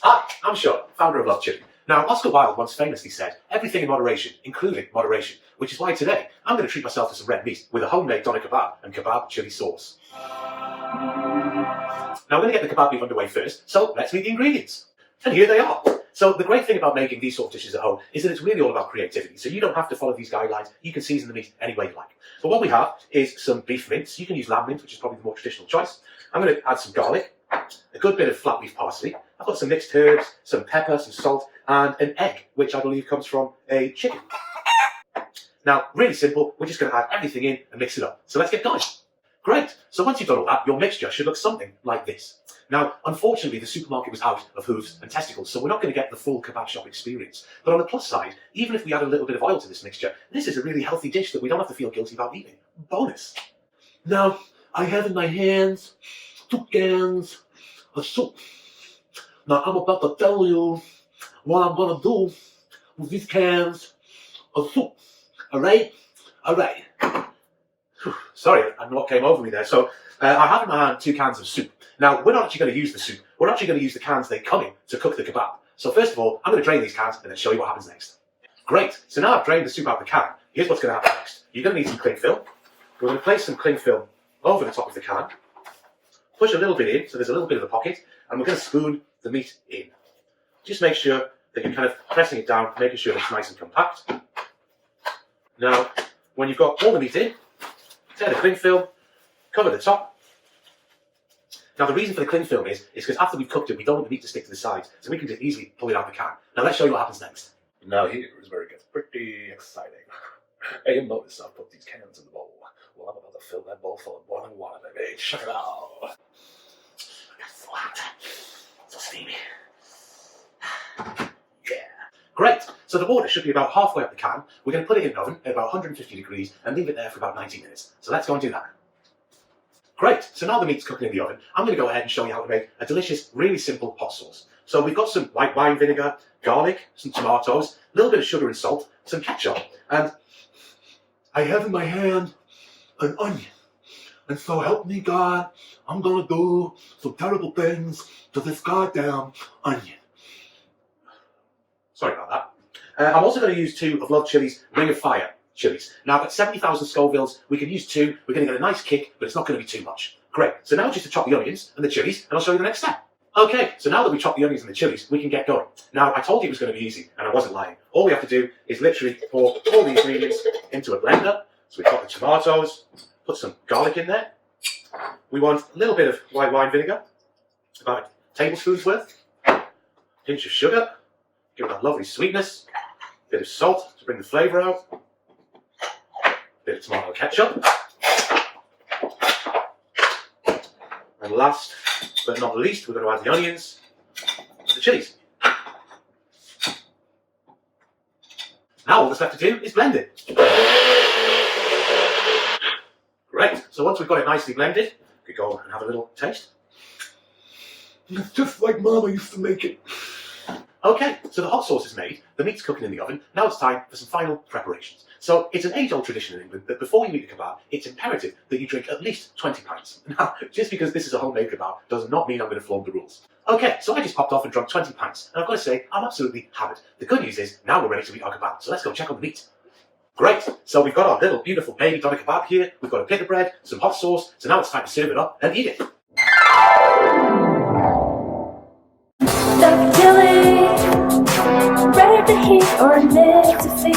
Hi, I'm Sean, founder of Love Chili. Now, Oscar Wilde once famously said, everything in moderation, including moderation, which is why today I'm going to treat myself to some red meat with a homemade doner kebab and kebab chili sauce. Now, I'm going to get the kebab beef underway first, so let's meet the ingredients. And here they are. So the great thing about making these sort of dishes at home is that it's really all about creativity. So you don't have to follow these guidelines. You can season the meat any way you like. But what we have is some beef mince. You can use lamb mince, which is probably the more traditional choice. I'm going to add some garlic, a good bit of flat leaf parsley. I've got some mixed herbs, some pepper, some salt, and an egg, which I believe comes from a chicken. Now, really simple. We're just going to add everything in and mix it up. So let's get going. Great. So once you've done all that, your mixture should look something like this. Now, unfortunately, the supermarket was out of hooves and testicles, so we're not going to get the full kebab shop experience. But on the plus side, even if we add a little bit of oil to this mixture, this is a really healthy dish that we don't have to feel guilty about eating. Bonus. Now, I have in my hands 2 cans of soup. Now, I'm about to tell you what I'm going to do with these cans of soup. Alright? Alright. Sorry, I don't know what came over me there. So, I have in my hand 2 cans of soup. Now, we're not actually going to use the soup. We're actually going to use the cans they come in to cook the kebab. So first of all, I'm going to drain these cans and then show you what happens next. Great. So now I've drained the soup out of the can. Here's what's going to happen next. You're going to need some cling film. We're going to place some cling film over the top of the can. Push a little bit in, so there's a little bit of a pocket. And we're going to spoon the meat in. Just make sure that you're kind of pressing it down, making sure it's nice and compact. Now, when you've got all the meat in, tear the cling film, cover the top. Now, the reason for the cling film is because after we've cooked it, we don't want the meat to stick to the sides, so we can just easily pull it out of the can. Now, let's show you what happens next. Now, here is where it gets pretty exciting. Hey, you notice I've put these cans in the bowl. Well, I'm about to fill that bowl full of boiling water, baby. Check it out. It's so hot. So steamy. Yeah. Great. So the water should be about halfway up the can. We're going to put it in the oven at about 150 degrees and leave it there for about 90 minutes. So let's go and do that. Great, so now the meat's cooking in the oven, I'm going to go ahead and show you how to make a delicious, really simple hot sauce. So we've got some white wine vinegar, garlic, some tomatoes, a little bit of sugar and salt, some ketchup, and I have in my hand an onion. And so help me God, I'm going to do some terrible things to this goddamn onion. Sorry about that. I'm also going to use 2 of Love Chili's Ring of Fire chilies. Now, at 70,000 Scovilles, we can use 2. We're going to get a nice kick, but it's not going to be too much. Great. So now just to chop the onions and the chilies, and I'll show you the next step. Okay, so now that we chopped the onions and the chilies, we can get going. Now, I told you it was going to be easy, and I wasn't lying. All we have to do is literally pour all the ingredients into a blender. So we got the tomatoes, put some garlic in there. We want a little bit of white wine vinegar, about a tablespoon's worth. Pinch of sugar, give it that lovely sweetness. Bit of salt to bring the flavour out. Bit of tomato ketchup. And last but not least, we're going to add the onions and the chilies. Now all that's left to do is blend it. Great. So once we've got it nicely blended, we can go and have a little taste. It's just like Mama used to make it. Okay, so the hot sauce is made, the meat's cooking in the oven, now it's time for some final preparations. So it's an age-old tradition in England that before you eat a kebab, it's imperative that you drink at least 20 pints. Now, just because this is a homemade kebab does not mean I'm going to flaunt the rules. Okay, so I just popped off and drunk 20 pints, and I've got to say, I'm absolutely hammered. The good news is, now we're ready to eat our kebab, so let's go check on the meat. Great, so we've got our little beautiful baby doner kebab here, we've got a bit of bread, some hot sauce, so now it's time to serve it up and eat it. Ready to heat or live to see.